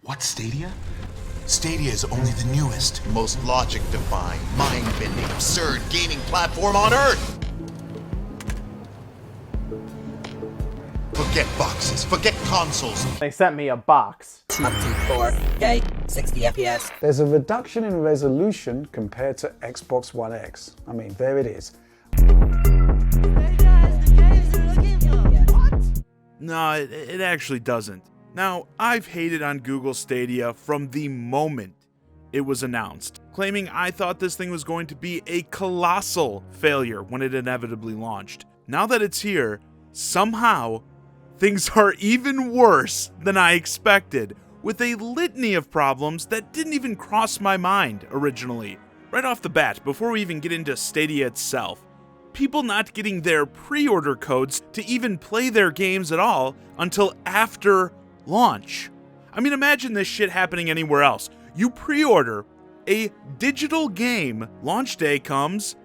What, Stadia? Stadia is only the newest, most logic-defying, mind-bending, absurd gaming platform on Earth! Forget boxes, forget consoles. They sent me a box. Up to 4K, 60 FPS. There's a reduction in resolution compared to Xbox One X. I mean, there it is. No, it actually doesn't. Now, I've hated on Google Stadia from the moment it was announced, claiming I thought this thing was going to be a colossal failure when it inevitably launched. Now that it's here, somehow, things are even worse than I expected, with a litany of problems that didn't even cross my mind originally. Right off the bat, before we even get into Stadia itself, people not getting their pre-order codes to even play their games at all until after launch. I mean, imagine this shit happening anywhere else. You pre-order a digital game, launch day comes,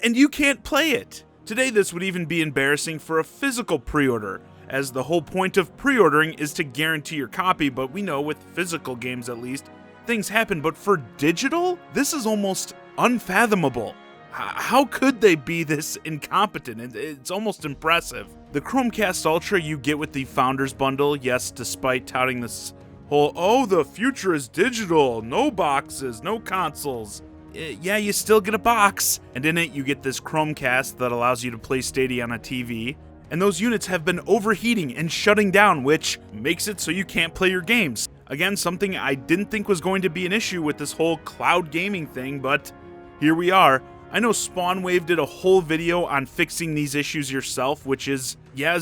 and you can't play it. Today, this would even be embarrassing for a physical pre-order, as the whole point of pre-ordering is to guarantee your copy, but we know with physical games at least, things happen. But for digital, this is almost unfathomable. How could they be this incompetent? It's almost impressive. The Chromecast Ultra you get with the Founders Bundle, yes, despite touting this whole, oh, the future is digital, no boxes, no consoles. Yeah, you still get a box. And in it, you get this Chromecast that allows you to play Stadia on a TV. And those units have been overheating and shutting down, which makes it so you can't play your games. Again, something I didn't think was going to be an issue with this whole cloud gaming thing, but here we are. I know SpawnWave did a whole video on fixing these issues yourself, which is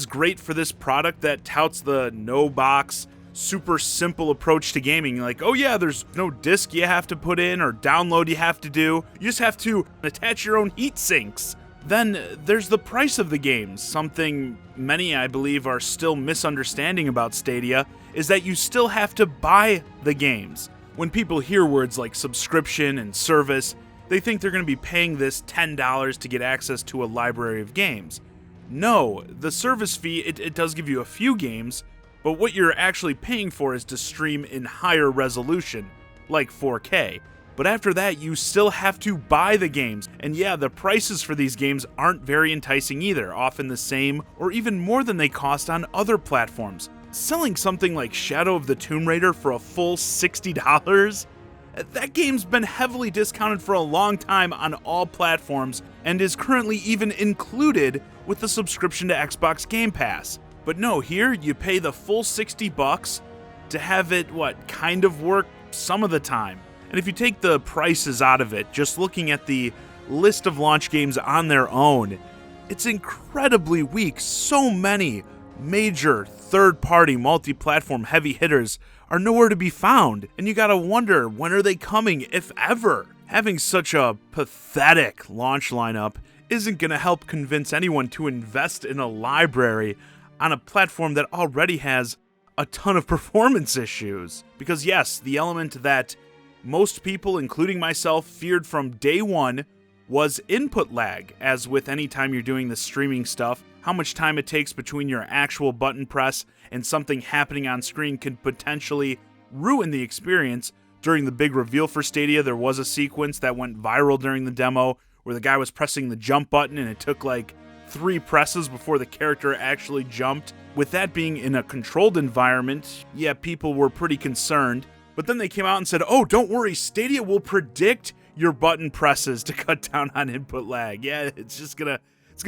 great for this product that touts the no box, super simple approach to gaming. Like, oh yeah, there's no disc you have to put in or download you have to do. You just have to attach your own heat sinks. Then there's the price of the games. Something many, I believe, are still misunderstanding about Stadia is that you still have to buy the games. When people hear words like subscription and service, they think they're going to be paying this $10 to get access to a library of games. No, the service fee, it does give you a few games, but what you're actually paying for is to stream in higher resolution, like 4K. But after that, you still have to buy the games. And yeah, the prices for these games aren't very enticing either, often the same or even more than they cost on other platforms. Selling something like Shadow of the Tomb Raider for a full $60? That game's been heavily discounted for a long time on all platforms and is currently even included with the subscription to Xbox Game Pass. But no, here you pay the full $60 to have it, kind of work some of the time. And if you take the prices out of it, just looking at the list of launch games on their own, it's incredibly weak. So many major third-party multi-platform heavy hitters are nowhere to be found, and you gotta wonder, when are they coming, if ever? Having such a pathetic launch lineup isn't gonna help convince anyone to invest in a library on a platform that already has a ton of performance issues. Because yes, the element that most people, including myself, feared from day one was input lag, as with any time you're doing the streaming stuff, how much time it takes between your actual button press and something happening on screen can potentially ruin the experience. During the big reveal for Stadia, there was a sequence that went viral during the demo where the guy was pressing the jump button and it took like 3 presses before the character actually jumped. With that being in a controlled environment, yeah, people were pretty concerned. But then they came out and said, oh, don't worry, Stadia will predict your button presses to cut down on input lag. Yeah, it's gonna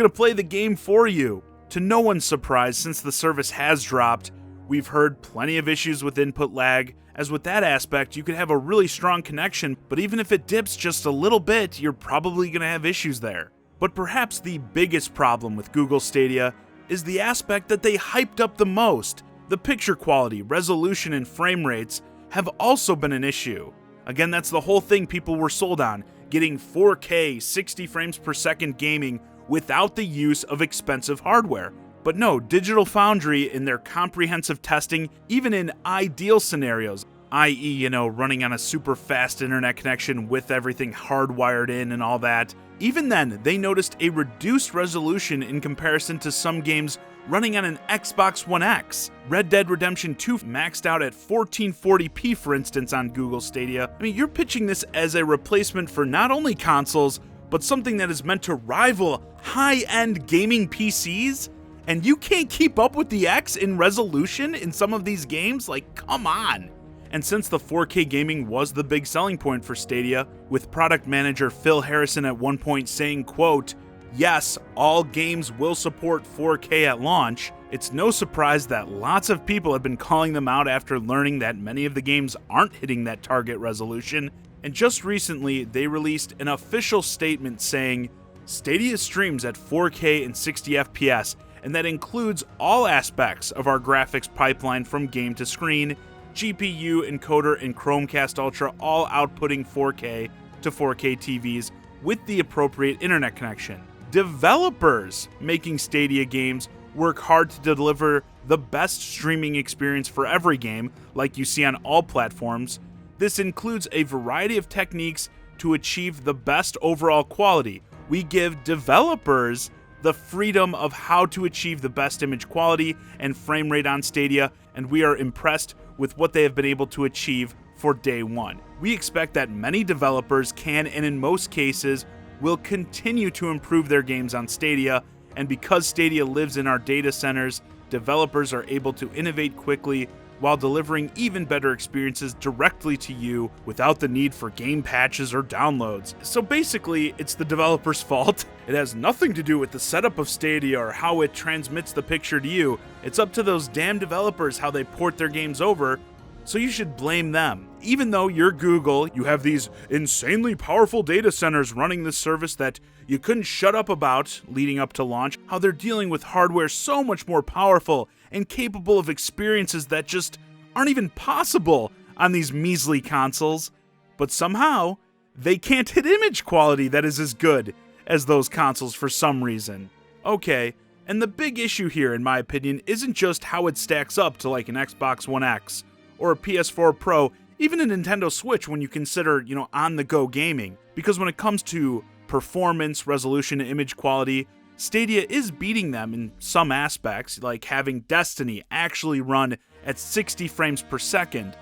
play the game for you. To no one's surprise, since the service has dropped, we've heard plenty of issues with input lag, as with that aspect, you could have a really strong connection, but even if it dips just a little bit, you're probably gonna have issues there. But perhaps the biggest problem with Google Stadia is the aspect that they hyped up the most. The picture quality, resolution, and frame rates have also been an issue. Again, that's the whole thing people were sold on, getting 4K 60 frames per second gaming without the use of expensive hardware. But no, Digital Foundry in their comprehensive testing, even in ideal scenarios, i.e., running on a super fast internet connection with everything hardwired in and all that, even then, they noticed a reduced resolution in comparison to some games running on an Xbox One X. Red Dead Redemption 2 maxed out at 1440p, for instance, on Google Stadia. I mean, you're pitching this as a replacement for not only consoles, but something that is meant to rival high-end gaming PCs? And you can't keep up with the X in resolution in some of these games? Like, come on. And since the 4K gaming was the big selling point for Stadia, with product manager Phil Harrison at one point saying, quote, "Yes, all games will support 4K at launch," it's no surprise that lots of people have been calling them out after learning that many of the games aren't hitting that target resolution. And just recently, they released an official statement saying, "Stadia streams at 4K and 60 FPS, and that includes all aspects of our graphics pipeline from game to screen, GPU, encoder, and Chromecast Ultra, all outputting 4K to 4K TVs with the appropriate internet connection." Developers making Stadia games work hard to deliver the best streaming experience for every game, like you see on all platforms. This includes a variety of techniques to achieve the best overall quality. We give developers the freedom of how to achieve the best image quality and frame rate on Stadia, and we are impressed with what they have been able to achieve for day one. We expect that many developers can, and in most cases, will continue to improve their games on Stadia, and because Stadia lives in our data centers, developers are able to innovate quickly while delivering even better experiences directly to you without the need for game patches or downloads. So basically, it's the developer's fault. It has nothing to do with the setup of Stadia or how it transmits the picture to you. It's up to those damn developers how they port their games over, so you should blame them. Even though you're Google, you have these insanely powerful data centers running this service that you couldn't shut up about leading up to launch, how they're dealing with hardware so much more powerful and capable of experiences that just aren't even possible on these measly consoles, but somehow they can't hit image quality that is as good as those consoles for some reason. Okay, and the big issue here, in my opinion, isn't just how it stacks up to like an Xbox One X or a PS4 Pro, even a Nintendo Switch when you consider, on-the-go gaming. Because when it comes to performance, resolution, and image quality, Stadia is beating them in some aspects, like having Destiny actually run at 60 frames per second.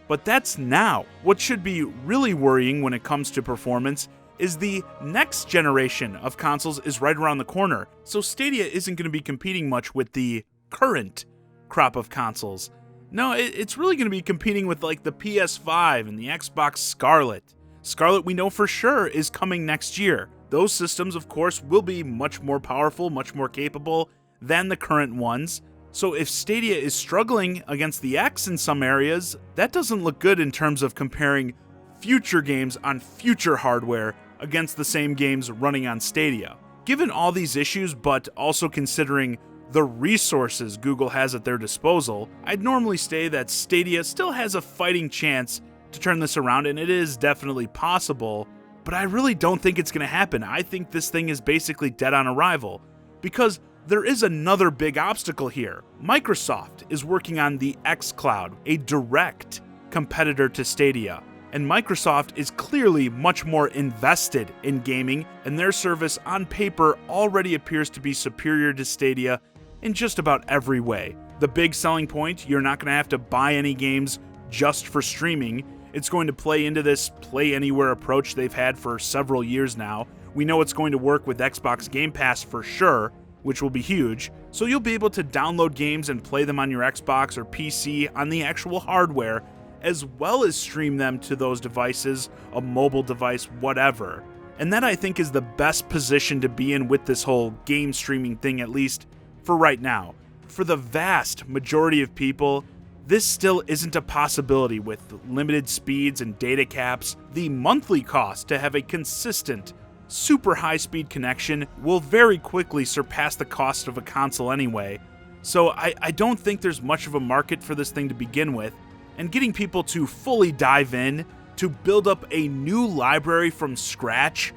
But that's now. What should be really worrying when it comes to performance is the next generation of consoles is right around the corner. So Stadia isn't going to be competing much with the current crop of consoles. No, it's really going to be competing with like the PS5 and the Xbox Scarlet. Scarlet, we know for sure, is coming next year. Those systems, of course, will be much more powerful, much more capable than the current ones. So if Stadia is struggling against the X in some areas, that doesn't look good in terms of comparing future games on future hardware against the same games running on Stadia. Given all these issues, but also considering the resources Google has at their disposal, I'd normally say that Stadia still has a fighting chance to turn this around, and it is definitely possible, but I really don't think it's going to happen. I think this thing is basically dead on arrival, because there is another big obstacle here. Microsoft is working on the xCloud, a direct competitor to Stadia, and Microsoft is clearly much more invested in gaming, and their service on paper already appears to be superior to Stadia in just about every way. The big selling point, you're not going to have to buy any games just for streaming. It's going to play into this play anywhere approach they've had for several years now. We know it's going to work with Xbox Game Pass for sure, which will be huge. So you'll be able to download games and play them on your Xbox or PC on the actual hardware, as well as stream them to those devices, a mobile device, whatever. And that, I think, is the best position to be in with this whole game streaming thing, at least for right now. For the vast majority of people, this still isn't a possibility with limited speeds and data caps. The monthly cost to have a consistent, super high-speed connection will very quickly surpass the cost of a console anyway. So I don't think there's much of a market for this thing to begin with, and getting people to fully dive in, to build up a new library from scratch,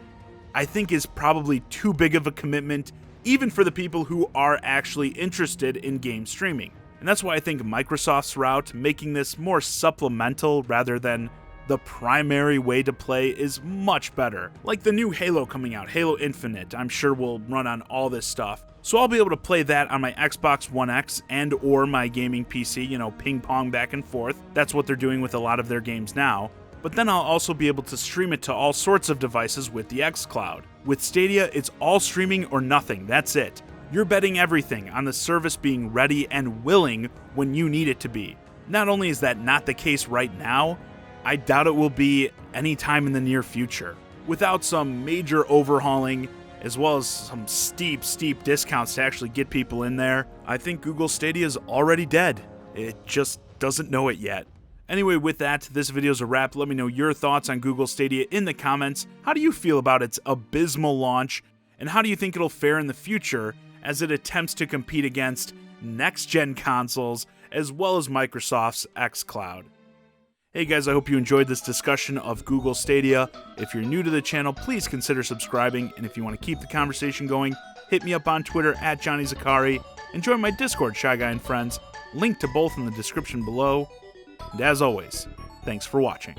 I think is probably too big of a commitment, even for the people who are actually interested in game streaming. And that's why I think Microsoft's route, making this more supplemental rather than the primary way to play is much better. Like the new Halo coming out, Halo Infinite, I'm sure will run on all this stuff. So I'll be able to play that on my Xbox One X and or my gaming PC, ping pong back and forth. That's what they're doing with a lot of their games now. But then I'll also be able to stream it to all sorts of devices with the xCloud. With Stadia, it's all streaming or nothing, that's it. You're betting everything on the service being ready and willing when you need it to be. Not only is that not the case right now, I doubt it will be anytime in the near future. Without some major overhauling, as well as some steep discounts to actually get people in there, I think Google Stadia is already dead. It just doesn't know it yet. Anyway, with that, this video's a wrap. Let me know your thoughts on Google Stadia in the comments. How do you feel about its abysmal launch, and how do you think it'll fare in the future as it attempts to compete against next-gen consoles as well as Microsoft's xCloud? Hey guys, I hope you enjoyed this discussion of Google Stadia. If you're new to the channel, please consider subscribing, and if you want to keep the conversation going, hit me up on Twitter at Johnny Zakari, and join my Discord, ChiGuy and Friends, link to both in the description below. And as always, thanks for watching.